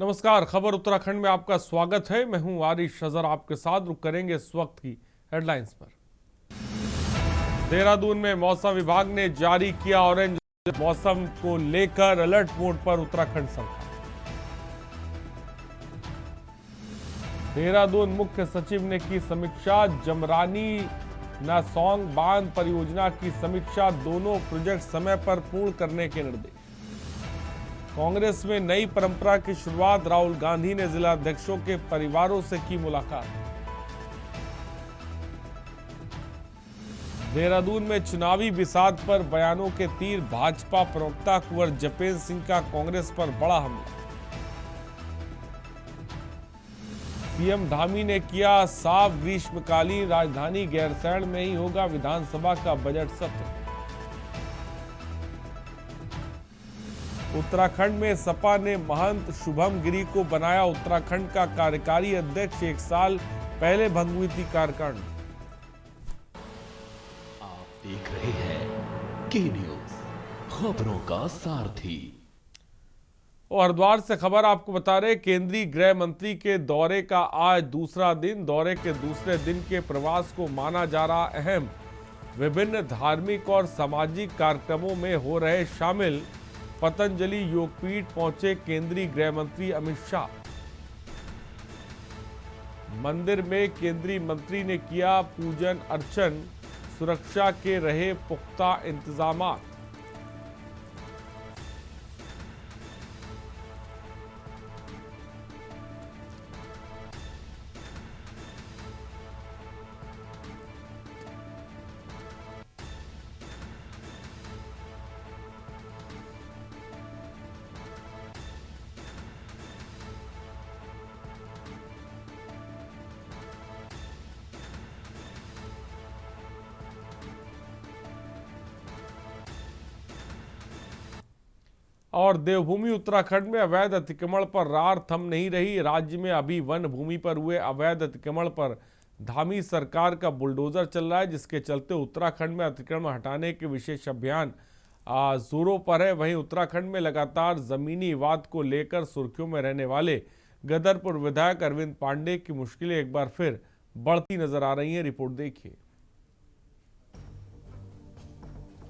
नमस्कार, खबर उत्तराखंड में आपका स्वागत है। मैं हूं आरिश अजहर, आपके साथ रुक करेंगे इस वक्त की हेडलाइंस पर। देहरादून में मौसम विभाग ने जारी किया ऑरेंज, मौसम को लेकर अलर्ट मोड पर उत्तराखंड सरकार। देहरादून मुख्य सचिव ने की समीक्षा, जमरानी नासौंग बांध परियोजना की समीक्षा, दोनों प्रोजेक्ट समय पर पूर्ण करने के निर्देश। कांग्रेस में नई परंपरा की शुरुआत, राहुल गांधी ने जिलाध्यक्षों के परिवारों से की मुलाकात। देहरादून में चुनावी बिसात पर बयानों के तीर, भाजपा प्रवक्ता कुंवर जपेंद्र सिंह का कांग्रेस पर बड़ा हमला। सीएम धामी ने किया साफ, ग्रीष्मकालीन राजधानी गैरसैंण में ही होगा विधानसभा का बजट सत्र। उत्तराखंड में सपा ने महंत शुभम गिरी को बनाया उत्तराखंड का कार्यकारी अध्यक्ष, 1 साल पहले भंग हुई थी कार्यकारिणी। आप देख रहे हैं के न्यूज, खबरों का सारथी। और हरिद्वार से खबर आपको बता रहे, केंद्रीय गृह मंत्री के दौरे का आज दूसरा दिन। दौरे के दूसरे दिन के प्रवास को माना जा रहा अहम। विभिन्न धार्मिक और सामाजिक कार्यक्रमों में हो रहे शामिल। पतंजलि योगपीठ पहुंचे केंद्रीय गृह मंत्री अमित शाह। मंदिर में केंद्रीय मंत्री ने किया पूजन अर्चन, सुरक्षा के रहे पुख्ता इंतजामात। और देवभूमि उत्तराखंड में अवैध अतिक्रमण पर रार थम नहीं रही। राज्य में अभी वन भूमि पर हुए अवैध अतिक्रमण पर धामी सरकार का बुलडोजर चल रहा है, जिसके चलते उत्तराखंड में अतिक्रमण हटाने के विशेष अभियान जोरों पर है। वहीं उत्तराखंड में लगातार जमीनी विवाद को लेकर सुर्खियों में रहने वाले गदरपुर विधायक अरविंद पांडे की मुश्किलें एक बार फिर बढ़ती नजर आ रही हैं। रिपोर्ट देखिए।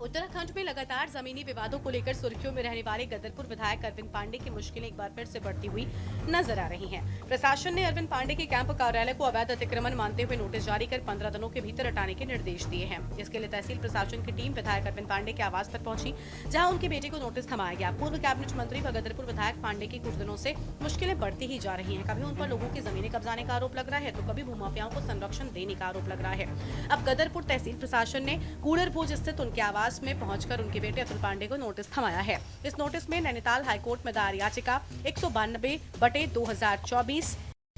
उत्तराखंड में लगातार जमीनी विवादों को लेकर सुर्खियों में रहने वाले गदरपुर विधायक अरविंद पांडे की मुश्किलें एक बार फिर से बढ़ती हुई नजर आ रही हैं। प्रशासन ने अरविंद पांडे के कैंप कार्यालय को अवैध अतिक्रमण मानते हुए नोटिस जारी कर 15 दिनों के भीतर हटाने के निर्देश दिए हैं। इसके लिए तहसील प्रशासन की टीम विधायक अरविंद पांडे के आवास पर पहुंची, जहाँ उनके बेटे को नोटिस थमाया गया। पूर्व कैबिनेट मंत्री व गदरपुर विधायक पांडे की कुछ दिनों से मुश्किलें बढ़ती ही जा रही है। कभी उन पर लोगों की जमीनें कब्जाने का आरोप लग रहा है, तो कभी भूमाफियाओं को संरक्षण देने का आरोप लग रहा है। अब गदरपुर तहसील प्रशासन ने कूड़रभोज स्थित उनके आवास में पहुंचकर के बेटे अतुल पांडे को नोटिस थमाया है। इस नोटिस में नैनीताल हाईकोर्ट में दायर याचिका 192/2024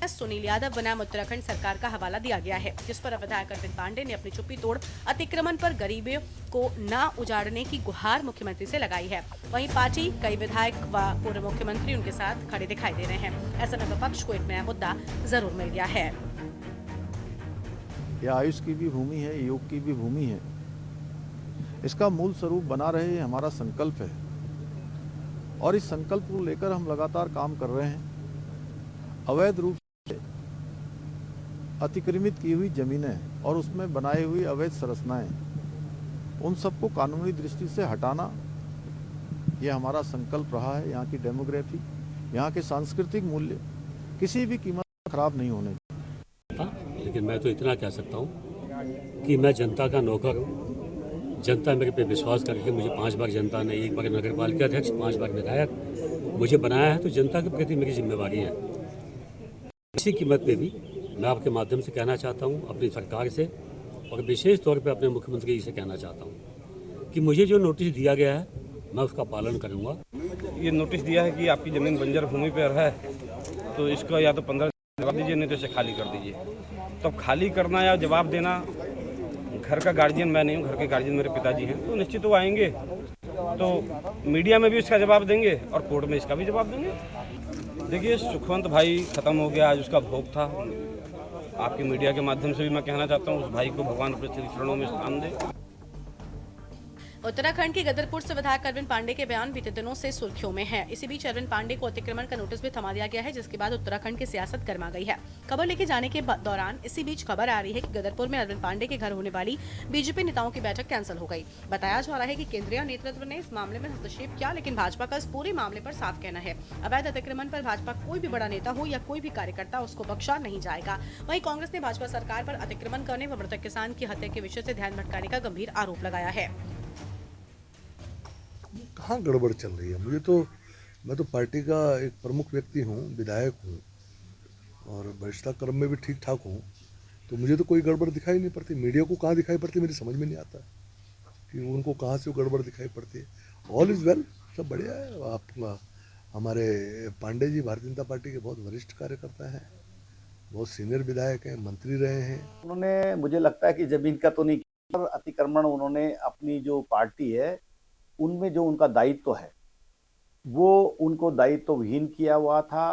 सुनील यादव बनाम उत्तराखंड सरकार का हवाला दिया गया है, जिस पर विधायक अरविंद पांडे ने अपनी चुप्पी तोड़ अतिक्रमण पर गरीबों को न उजाड़ने की गुहार मुख्यमंत्री से लगाई है। वहीं पार्टी कई विधायक व पूर्व मुख्यमंत्री उनके साथ खड़े दिखाई दे रहे हैं। ऐसे में विपक्ष को एक नया मुद्दा जरूर मिल गया है। यह आयुष की भी भूमि है, योग की भी भूमि है। इसका मूल स्वरूप बना रहे हमारा संकल्प है, और इस संकल्प को लेकर हम लगातार काम कर रहे हैं। अवैध रूप से अतिक्रमित की हुई जमीनें और उसमें बनाई हुई अवैध संरचनाएं, उन सबको कानूनी दृष्टि से हटाना, यह हमारा संकल्प रहा है। यहाँ की डेमोग्राफी, यहाँ के सांस्कृतिक मूल्य किसी भी कीमत पर खराब नहीं होने। लेकिन मैं तो इतना कह सकता हूँ कि मैं जनता का नौकर हूँ। जनता मेरे पे विश्वास करके मुझे 5 बार जनता ने, 1 बार नगर पालिका अध्यक्ष, 5 बार विधायक मुझे बनाया है, तो जनता के प्रति मेरी जिम्मेवारी है। इसी कीमत पे भी मैं आपके माध्यम से कहना चाहता हूँ अपनी सरकार से, और विशेष तौर पे अपने मुख्यमंत्री जी से कहना चाहता हूँ कि मुझे जो नोटिस दिया गया है मैं उसका पालन करूँगा। ये नोटिस दिया है कि आपकी ज़मीन बंजर भूमि पर है, तो इसका या तो 15 जवाब दीजिए, नहीं तो इसे खाली कर दीजिए। तो खाली करना या जवाब देना, घर का गार्जियन मैं नहीं हूँ, घर के गार्जियन मेरे पिताजी हैं, तो निश्चित वो आएंगे, तो मीडिया में भी इसका जवाब देंगे और कोर्ट में इसका भी जवाब देंगे। देखिए, सुखवंत भाई खत्म हो गया, आज उसका भोग था। आपकी मीडिया के माध्यम से भी मैं कहना चाहता हूँ, उस भाई को भगवान अपने चरणों में स्थान दे। उत्तराखंड के गदरपुर से विधायक अरविंद पांडे के बयान बीते दिनों से सुर्खियों में है। इसी बीच अरविंद पांडे को अतिक्रमण का नोटिस भी थमा दिया गया है, जिसके बाद उत्तराखंड की सियासत गर्मा गई है। खबर लेके जाने के दौरान इसी बीच खबर आ रही है कि गदरपुर में अरविंद पांडे के घर होने वाली बीजेपी नेताओं की बैठक कैंसिल हो गई। बताया जा रहा है कि केंद्रीय नेतृत्व ने इस मामले में हस्तक्षेप किया, लेकिन भाजपा का इस पूरे मामले पर साफ कहना है, अवैध अतिक्रमण पर भाजपा कोई भी बड़ा नेता हो या कोई भी कार्यकर्ता, उसको बख्शा नहीं जाएगा। वहीं कांग्रेस ने भाजपा सरकार पर अतिक्रमण करने व मृतक किसान की हत्या के विषय से ध्यान भटकाने का गंभीर आरोप लगाया है। कहाँ गड़बड़ चल रही है? मैं तो पार्टी का एक प्रमुख व्यक्ति हूँ, विधायक हूँ और वरिष्ठता क्रम में भी ठीक ठाक हूँ, तो मुझे तो कोई गड़बड़ दिखाई नहीं पड़ती। मीडिया को कहाँ दिखाई पड़ती मेरी समझ में नहीं आता कि उनको कहाँ से गड़बड़ दिखाई पड़ती है। ऑल इज़ वेल, सब बढ़िया है। आप हमारे पांडे जी भारतीय जनता पार्टी के बहुत वरिष्ठ कार्यकर्ता हैं, बहुत सीनियर विधायक हैं, मंत्री रहे हैं। उन्होंने, मुझे लगता है कि जमीन का तो नहीं किया, अतिक्रमण उन्होंने अपनी जो पार्टी है उनमें जो उनका दायित्व है वो उनको दायित्वहीन किया हुआ था।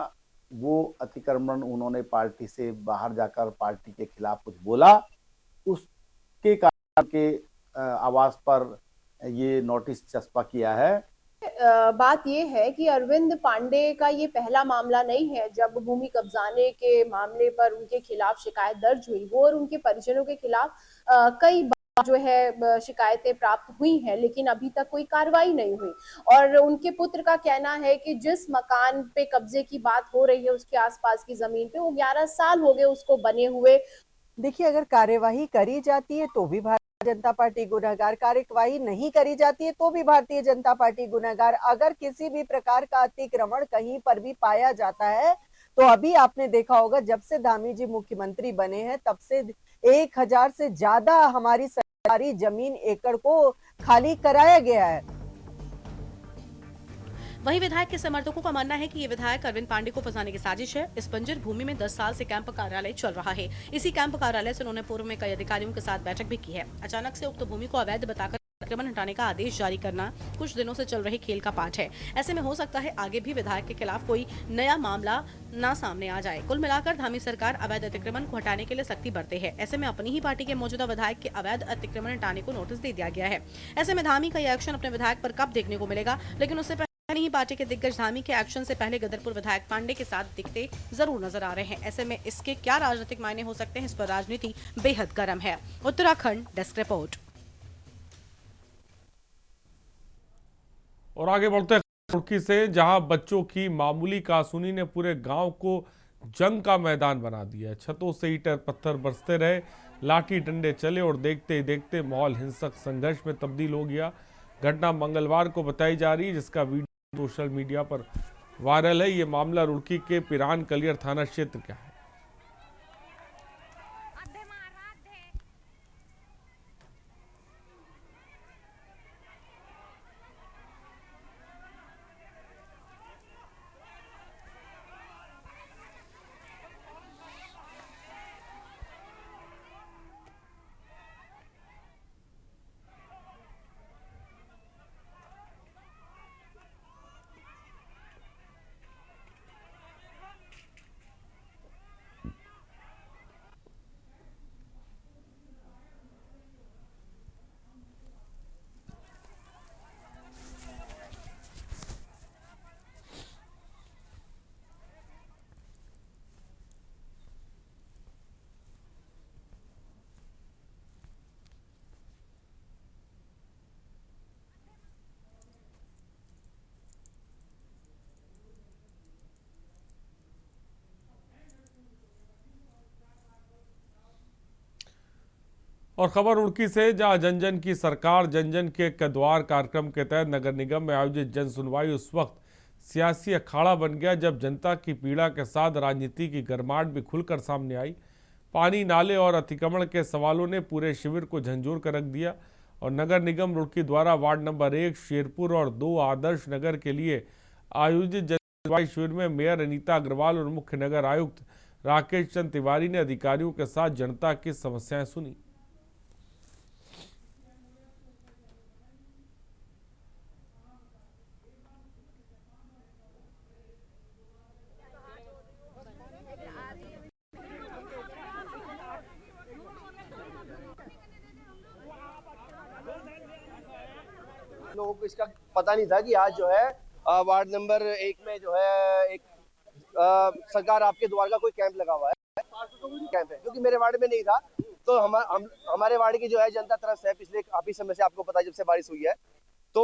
वो अतिक्रमण उन्होंने पार्टी से बाहर जाकर पार्टी के खिलाफ कुछ बोला, उसके कारण के आवाज पर ये नोटिस चस्पा किया है। बात ये है कि अरविंद पांडे का ये पहला मामला नहीं है। जब भूमि कब्जाने के मामले पर उनके खिलाफ शिकायत दर्ज हुई, वो और उनके परिजनों के खिलाफ कई जो है शिकायतें प्राप्त हुई हैं, लेकिन अभी तक कोई कार्रवाई नहीं हुई। और उनके पुत्र का कहना है कि जिस मकान पे कब्जे की बात हो रही है उसके आसपास की जमीन पे वो 11 साल हो गए उसको बने हुए। देखिए, अगर कार्यवाही करी जाती है तो भी भारतीय जनता पार्टी गुनहगार, कार्यवाही नहीं करी जाती है तो भी भारतीय जनता पार्टी गुनहगार। अगर किसी भी प्रकार का अतिक्रमण कहीं पर भी पाया जाता है तो अभी आपने देखा होगा, जब से धामी जी मुख्यमंत्री बने हैं तब से 1000 से ज्यादा हमारी सरकारी जमीन एकड़ को खाली कराया गया है। वहीं विधायक के समर्थकों का मानना है कि ये विधायक अरविंद पांडे को फंसाने की साजिश है। इस बंजर भूमि में 10 साल से कैंप कार्यालय चल रहा है। इसी कैंप कार्यालय से उन्होंने पूर्व में कई अधिकारियों के साथ बैठक भी की है। अचानक से उक्त भूमि को अवैध बताकर अतिक्रमण हटाने का आदेश जारी करना कुछ दिनों से चल रहे खेल का पार्ट है। ऐसे में हो सकता है आगे भी विधायक के खिलाफ कोई नया मामला ना सामने आ जाए। कुल मिलाकर धामी सरकार अवैध अतिक्रमण को हटाने के लिए सख्ती बरते है। ऐसे में अपनी ही पार्टी के मौजूदा विधायक के अवैध अतिक्रमण हटाने को नोटिस दे दिया गया है। ऐसे में धामी का यह एक्शन अपने विधायक पर कब देखने को मिलेगा, लेकिन उससे पहले ही पार्टी के दिग्गज धामी के एक्शन से पहले गदरपुर विधायक पांडे के साथ दिखते जरूर नजर आ रहे हैं। ऐसे में इसके क्या राजनीतिक मायने हो सकते हैं, इस पर राजनीति बेहद गर्म है। Uttarakhand desk report. और आगे बढ़ते हैं रुड़की से, जहां बच्चों की मामूली कासूनी ने पूरे गांव को जंग का मैदान बना दिया। छतों से ईंट पत्थर बरसते रहे, लाठी डंडे चले और देखते ही देखते माहौल हिंसक संघर्ष में तब्दील हो गया। घटना मंगलवार को बताई जा रही है, जिसका वीडियो सोशल मीडिया पर वायरल है। ये मामला रुड़की के पिरान कलियर थाना क्षेत्र का है। और खबर रुड़की से, जहां जन जन की सरकार जन जन के द्वार कार्यक्रम के तहत नगर निगम में आयोजित जन सुनवाई उस वक्त सियासी अखाड़ा बन गया जब जनता की पीड़ा के साथ राजनीति की गर्माहट भी खुलकर सामने आई। पानी, नाले और अतिक्रमण के सवालों ने पूरे शिविर को झंझोर कर रख दिया और नगर निगम रुड़की द्वारा वार्ड नंबर 1 शेरपुर और 2 आदर्श नगर के लिए आयोजित जन सुनवाई शिविर में मेयर अनीता अग्रवाल और मुख्य नगर आयुक्त राकेश चंद तिवारी ने अधिकारियों के साथ जनता की समस्याएं सुनी। हमको इसका पता नहीं था कि आज जो है वार्ड नंबर 1 में जो है एक सरकार आपके द्वार का कोई कैंप लगा हुआ है, कैंप है, क्योंकि मेरे वार्ड में नहीं था। तो हमारे वार्ड की जो है जनता तरस है पिछले काफी समय से, आपको पता है जब से बारिश हुई है। तो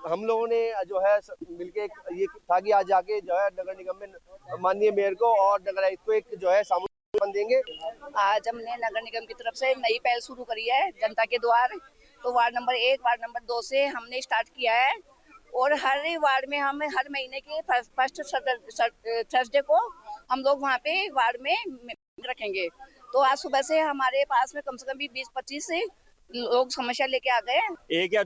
हम लोगों ने जो है मिलके ये था कि आज जाके जो है नगर निगम में माननीय मेयर को और नगर आयुक्त को एक जो है सामूहिक देंगे। आज हमने नगर निगम की तरफ से नई पहल शुरू करी है जनता के द्वार। तो वार्ड नंबर 1, वार्ड नंबर 2 से हमने स्टार्ट किया है और हर वार्ड में हम हर महीने के फर्स्ट थर्सडे को हम लोग वहाँ पे वार्ड में रखेंगे। तो आज सुबह से हमारे पास में कम से कम भी 20-25 लोग समस्या लेके आ गए। 1 और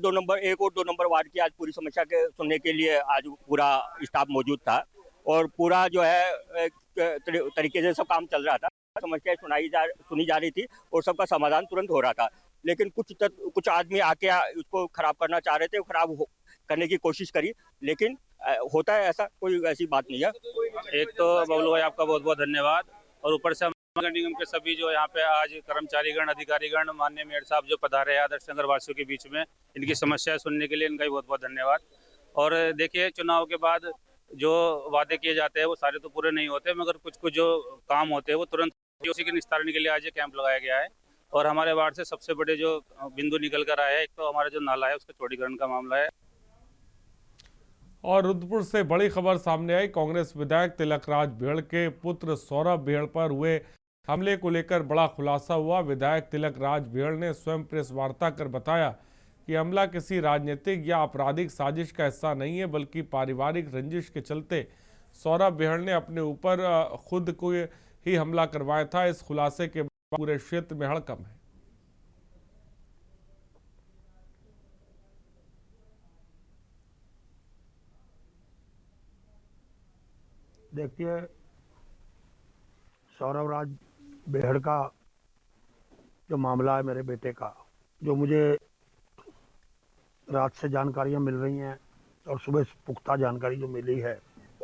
2 नंबर वार्ड की आज पूरी समस्या के सुनने के लिए आज पूरा स्टाफ मौजूद था और पूरा जो है तरीके से सब काम चल रहा था। समस्याएं सुनी जा रही थी और सबका समाधान तुरंत हो रहा था। लेकिन कुछ आदमी आके उसको खराब करना चाह रहे थे, करने की कोशिश करी, लेकिन होता है ऐसा, कोई ऐसी बात नहीं है। एक तो बबलू भाई आपका बहुत बहुत धन्यवाद और ऊपर से नगर निगम के सभी जो यहाँ पे आज कर्मचारीगण, अधिकारीगण, माननीय मेयर साहब जो पधारे हैं आदर्श नगर वासियों के बीच में, इनकी समस्याएं सुनने के लिए इनका भी बहुत बहुत धन्यवाद। और देखिए, चुनाव के बाद जो वादे किए जाते हैं वो सारे तो पूरे नहीं होते, मगर कुछ कुछ जो काम होते हैं वो तुरंत उसी के निस्तारण के लिए आज ये कैंप लगाया गया है। और हमारे वार्ड से सबसे बड़े जो बिंदु निकल कर आया है, एक तो हमारा जो नाला है उसका चौड़ीकरण का मामला है। और रुद्रपुर से बड़ी खबर सामने आई। कांग्रेस विधायक तिलकराज भेड़ के पुत्र सौरभ भेड़ पर हुए हमले को लेकर बड़ा खुलासा हुआ। विधायक तिलकराज भेड़ ने स्वयं प्रेस वार्ता कर बताया कि हमला किसी राजनीतिक या आपराधिक साजिश का हिस्सा नहीं है, बल्कि पारिवारिक रंजिश के चलते सौरभ भेड़ ने अपने ऊपर खुद को ही हमला करवाया था। इस खुलासे के बाद पूरे क्षेत्र में हड़कंप है। देखिए, सौरभ राज बेहड़ का जो मामला है मेरे बेटे का, जो मुझे रात से जानकारियां मिल रही हैं और सुबह पुख्ता जानकारी जो मिली है,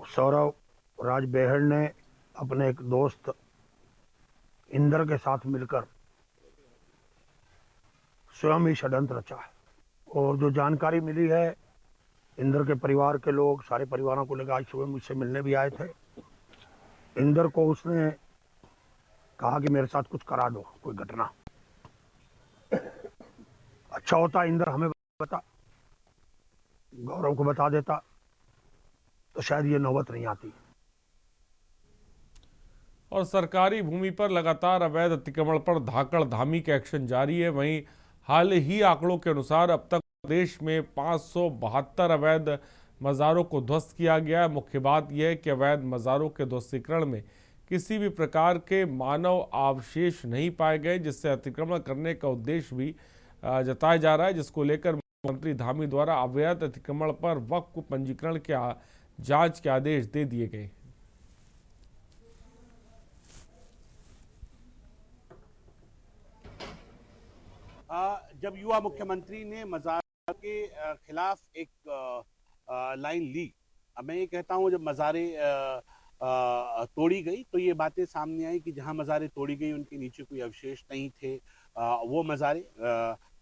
सौरभ राज बेहड़ ने अपने एक दोस्त इंदर के साथ मिलकर स्वयं ही षड्यंत्र रचा है। और जो जानकारी मिली है, इंदर के परिवार के लोग सारे परिवारों को लेकर आज सुबह मुझसे मिलने भी आए थे। इंदर को उसने कहा कि मेरे साथ कुछ करा दो, कोई घटना। अच्छा होता इंदर हमें बता, गौरव को बता देता तो शायद ये नौबत नहीं आती। और सरकारी भूमि पर लगातार अवैध अतिक्रमण पर धाकड़ धामी का एक्शन जारी है। वहीं हाल ही आंकड़ों के अनुसार अब तक देश में 572 अवैध मज़ारों को ध्वस्त किया गया है। मुख्य बात यह है कि अवैध मज़ारों के ध्वस्तीकरण में किसी भी प्रकार के मानव अवशेष नहीं पाए गए, जिससे अतिक्रमण करने का उद्देश्य भी जताया जा रहा है, जिसको लेकर मुख्यमंत्री धामी द्वारा अवैध अतिक्रमण पर वक्फ पंजीकरण के जांच के आदेश दे दिए गए। जब युवा मुख्यमंत्री ने मज़ार के खिलाफ एक लाइन ली, मैं ये कहता हूँ जब मज़ारें तोड़ी गई तो ये बातें सामने आई कि जहाँ मज़ारें तोड़ी गई उनके नीचे कोई अवशेष नहीं थे। वो मज़ारें,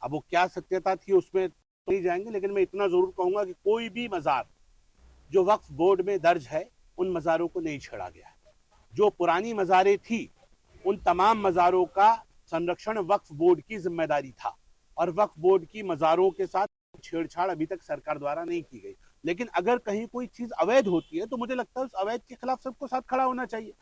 अब वो क्या सत्यता थी उसमें तो नहीं जाएंगे, लेकिन मैं इतना ज़रूर कहूँगा कि कोई भी मज़ार जो वक्फ बोर्ड में दर्ज है उन मज़ारों को नहीं छेड़ा गया। जो पुरानी मज़ारें थी उन तमाम मज़ारों का संरक्षण वक्फ बोर्ड की जिम्मेदारी था और वक्फ बोर्ड की मज़ारों के साथ छेड़छाड़ अभी तक सरकार द्वारा नहीं की गई। लेकिन अगर कहीं कोई चीज अवैध होती है तो मुझे लगता है उस अवैध के खिलाफ सबको साथ खड़ा होना चाहिए।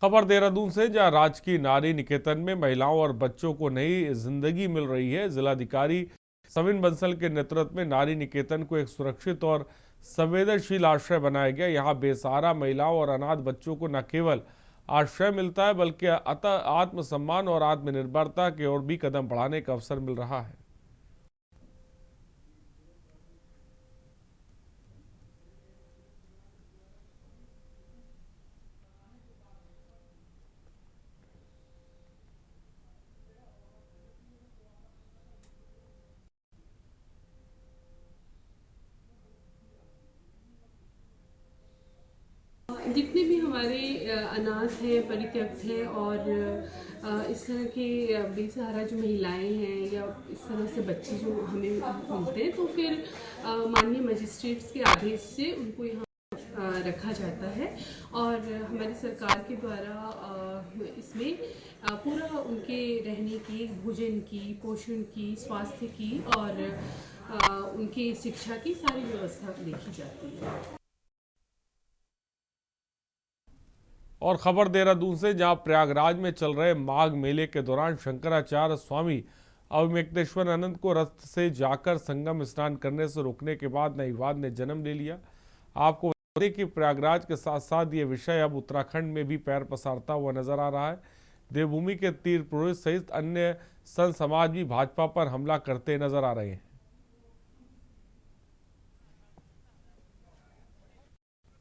खबर देहरादून से, जहां राजकीय नारी निकेतन में महिलाओं और बच्चों को नई जिंदगी मिल रही है। जिलाधिकारी सविन बंसल के नेतृत्व में नारी निकेतन को एक सुरक्षित और संवेदनशील आश्रय बनाया गया। यहाँ बेसहारा महिलाओं और अनाथ बच्चों को न केवल आश्रय मिलता है, बल्कि आत्मसम्मान और आत्मनिर्भरता की ओर भी कदम बढ़ाने का अवसर मिल रहा है। जितने भी हमारे अनाथ हैं, परित्यक्त हैं और इस तरह के बेसहारा जो महिलाएं हैं या इस तरह से बच्चे जो हमें मिलते हैं, तो फिर माननीय मजिस्ट्रेट्स के आदेश से उनको यहाँ रखा जाता है और हमारी सरकार के द्वारा इसमें पूरा उनके रहने की, भोजन की, पोषण की, स्वास्थ्य की और उनकी शिक्षा की सारी व्यवस्था देखी जाती है। और खबर देहरादून से, जहां प्रयागराज में चल रहे माघ मेले के दौरान शंकराचार्य स्वामी अवमेघनेश्वरानंद को रथ से जाकर संगम स्नान करने से रोकने के बाद नई विवाद ने जन्म ले लिया। आपको बता दें कि प्रयागराज के साथ साथ ये विषय अब उत्तराखंड में भी पैर पसारता हुआ नजर आ रहा है। देवभूमि के तीर्थ पुरोहित सहित अन्य संत समाज भी भाजपा पर हमला करते नजर आ रहे हैं।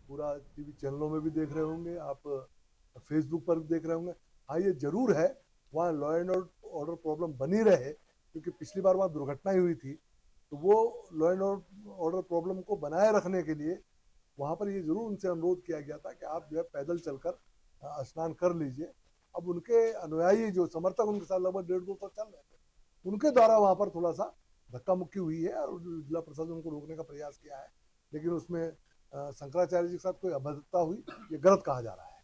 पूरा टीवी चैनलों में भी देख रहे होंगे, आप फेसबुक पर भी देख रहे होंगे। हाँ, ये जरूर है वहाँ लॉ एंड ऑर्डर प्रॉब्लम बनी रहे, क्योंकि पिछली बार वहाँ दुर्घटना हुई थी, तो वो लॉ एंड ऑर्डर प्रॉब्लम को बनाए रखने के लिए वहाँ पर ये जरूर उनसे अनुरोध किया गया था कि आप जो है पैदल चलकर स्नान कर लीजिए। अब उनके अनुयायी जो समर्थक उनके साथ लगभग 1.5-2 साल चल रहे थे, उनके द्वारा वहाँ पर थोड़ा सा धक्का मुक्की हुई है और जिला प्रशासन उनको रोकने का प्रयास किया है, लेकिन उसमें शंकराचार्य जी के साथ कोई अभद्रता हुई, ये गलत कहा जा रहा है।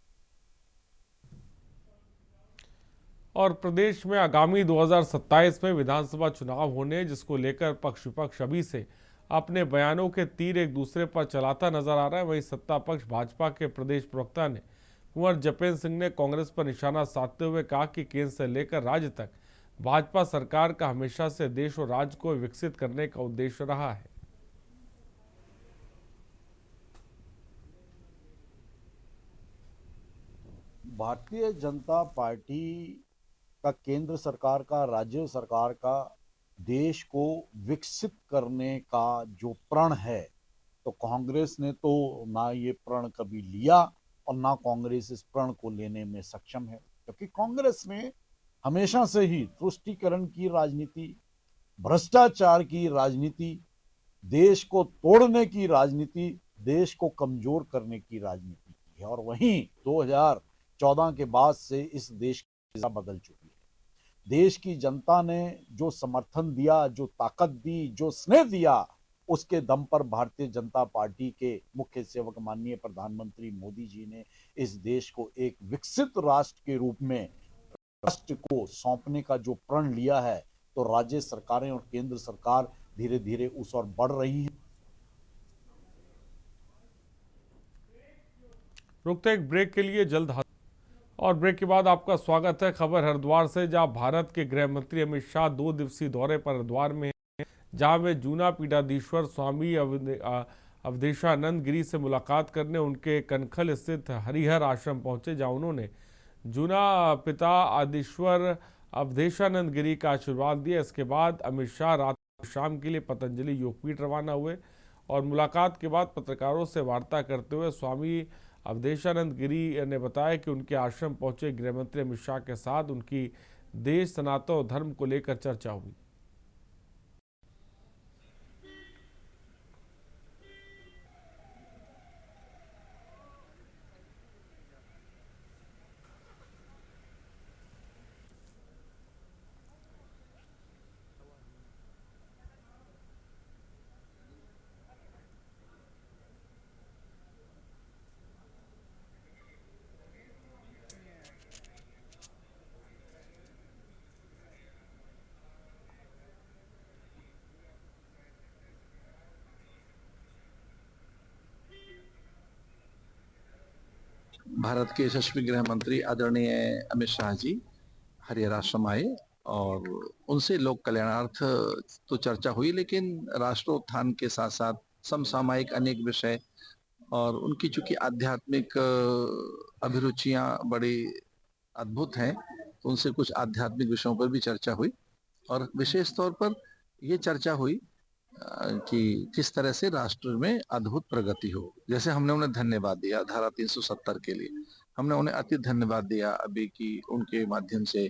और प्रदेश में आगामी 2027 में विधानसभा चुनाव होने, जिसको लेकर पक्ष विपक्ष अभी से अपने बयानों के तीर एक दूसरे पर चलाता नजर आ रहा है। वहीं सत्ता पक्ष भाजपा के प्रदेश प्रवक्ता ने कुंवर जपेंद्र सिंह ने कांग्रेस पर निशाना साधते हुए कहा कि केंद्र से लेकर राज्य तक भाजपा सरकार का हमेशा से देश और राज्य को विकसित करने का उद्देश्य रहा है। भारतीय जनता पार्टी का, केंद्र सरकार का, राज्य सरकार का देश को विकसित करने का जो प्रण है, तो कांग्रेस ने तो ना ये प्रण कभी लिया और ना कांग्रेस इस प्रण को लेने में सक्षम है, क्योंकि कांग्रेस ने हमेशा से ही तुष्टीकरण की राजनीति, भ्रष्टाचार की राजनीति, देश को तोड़ने की राजनीति, देश को कमजोर करने की राजनीति की है। और वहीं 2014 के बाद से इस देश की दिशा बदल चुकी है। देश की जनता ने जो समर्थन दिया, जो ताकत दी, जो स्नेह दिया, उसके दम पर भारतीय जनता पार्टी के मुख्य सेवक माननीय प्रधानमंत्री मोदी जी ने इस देश को एक विकसित राष्ट्र के रूप में राष्ट्र को सौंपने का जो प्रण लिया है, तो राज्य सरकारें और केंद्र सरकार धीरे धीरे उस ओर बढ़ रही है। रुकते एक ब्रेक के लिए, जल्द और ब्रेक के बाद आपका स्वागत है। खबर हरिद्वार से, जहां भारत के गृह मंत्री अमित शाह 2 दिवसीय दौरे पर हरिद्वार में हैं, जहां वे जूना पीठाधीश्वर स्वामी अवधेशानंद गिरी से मुलाकात करने उनके कनखल स्थित हरिहर आश्रम पहुंचे, जहां उन्होंने जूना पिता आदिश्वर अवधेशानंद गिरी का आशीर्वाद दिया। इसके बाद अमित शाह रात शाम के लिए पतंजलि योगपीठ रवाना हुए और मुलाकात के बाद पत्रकारों से वार्ता करते हुए स्वामी अवधेशानंद गिरी ने बताया कि उनके आश्रम पहुंचे गृहमंत्री अमित शाह के साथ उनकी देश, सनातन और धर्म को लेकर चर्चा हुई। भारत के यशस्वी गृह मंत्री आदरणीय अमित शाह जी हरिहर आश्रम आए और उनसे लोक कल्याणार्थ तो चर्चा हुई, लेकिन राष्ट्रोत्थान के साथ साथ समसामयिक अनेक विषय और उनकी चूंकि आध्यात्मिक अभिरुचियां बड़ी अद्भुत हैं, तो उनसे कुछ आध्यात्मिक विषयों पर भी चर्चा हुई और विशेष तौर पर ये चर्चा हुई कि किस तरह से राष्ट्र में अद्भुत प्रगति हो। जैसे हमने उन्हें धन्यवाद दिया धारा 370 के लिए, हमने उन्हें अति धन्यवाद दिया अभी कि उनके माध्यम से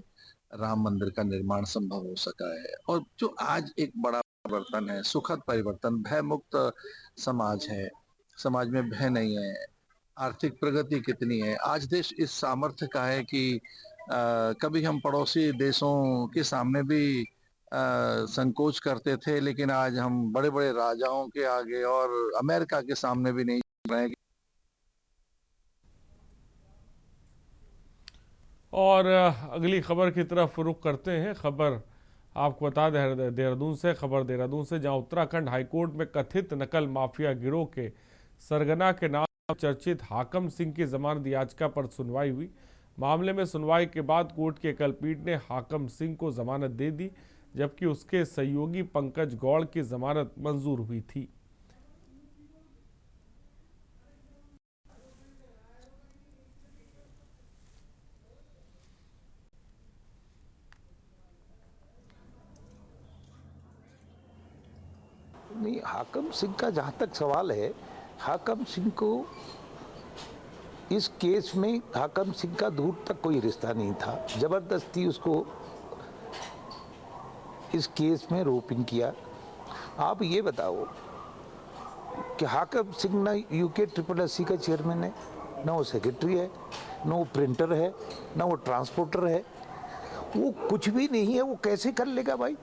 राम मंदिर का निर्माण संभव हो सका है। और जो आज एक बड़ा परिवर्तन है, सुखद परिवर्तन, भय मुक्त समाज है, समाज में भय नहीं है, आर्थिक प्रगति कितनी है। आज देश इस सामर्थ्य का है कि कभी हम पड़ोसी देशों के सामने भी संकोच करते थे, लेकिन आज हम बड़े बड़े राजाओं के आगे और अमेरिका के सामने भी नहीं रहे हैं। और अगली खबर की तरफ रुख करते हैं। खबर आपको बता दें देहरादून से, खबर देहरादून से, जहां उत्तराखंड हाईकोर्ट में कथित नकल माफिया गिरोह के सरगना के नाम चर्चित हाकम सिंह की जमानत याचिका पर सुनवाई हुई। मामले में सुनवाई के बाद कोर्ट की एकलपीठ ने हाकम सिंह को जमानत दे दी, जबकि उसके सहयोगी पंकज गौड़ की जमानत मंजूर हुई थी। नहीं, हाकम सिंह का जहाँ तक सवाल है, हाकम सिंह को इस केस में हाकम सिंह का दूर तक कोई रिश्ता नहीं था। जबरदस्ती उसको इस केस में रोप इन किया। आप ये बताओ कि हाकम सिंह ना यूके SSSC का चेयरमैन है, ना वो सेक्रेटरी है, ना वो प्रिंटर है, ना वो ट्रांसपोर्टर है, वो कुछ भी नहीं है। वो कैसे कर लेगा भाई?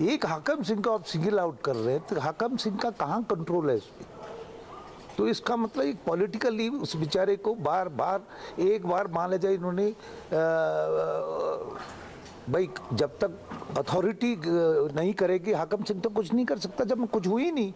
एक हाकम सिंह को आप सिंगल आउट कर रहे हैं, तो हाकम सिंह का कहाँ कंट्रोल है इसमें? तो इसका मतलब एक पॉलिटिकली उस बेचारे को बार बार एक बार मान लिया जाए इन्होंने भाई जब तक अथॉरिटी नहीं करेगी हाकम सिंह तो कुछ नहीं कर सकता, जब कुछ हुई नहीं।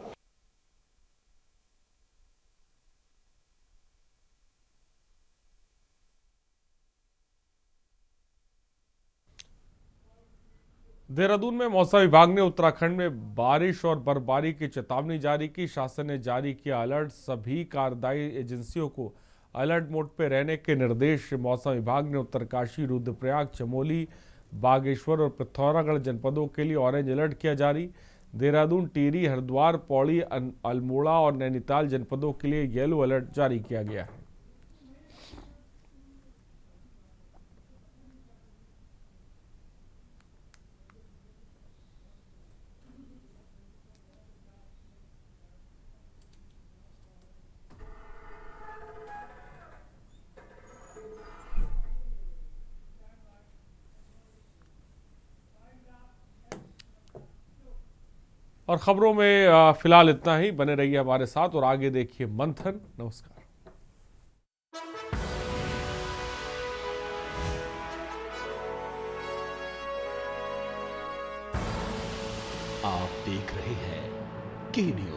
देहरादून में मौसम विभाग ने उत्तराखंड में बारिश और बर्फबारी की चेतावनी जारी की। शासन ने जारी किया अलर्ट, सभी कार्यदायी एजेंसियों को अलर्ट मोड पर रहने के निर्देश। मौसम विभाग ने उत्तरकाशी, रुद्रप्रयाग, चमोली, बागेश्वर और पिथौरागढ़ जनपदों के लिए ऑरेंज अलर्ट किया जारी। देहरादून, टिहरी, हरिद्वार, पौड़ी, अल्मोड़ा और नैनीताल जनपदों के लिए येलो अलर्ट जारी किया गया है। और खबरों में फिलहाल इतना ही। बने रहिए हमारे साथ और आगे देखिए मंथन। नमस्कार। आप देख रहे हैं के न्यूज़।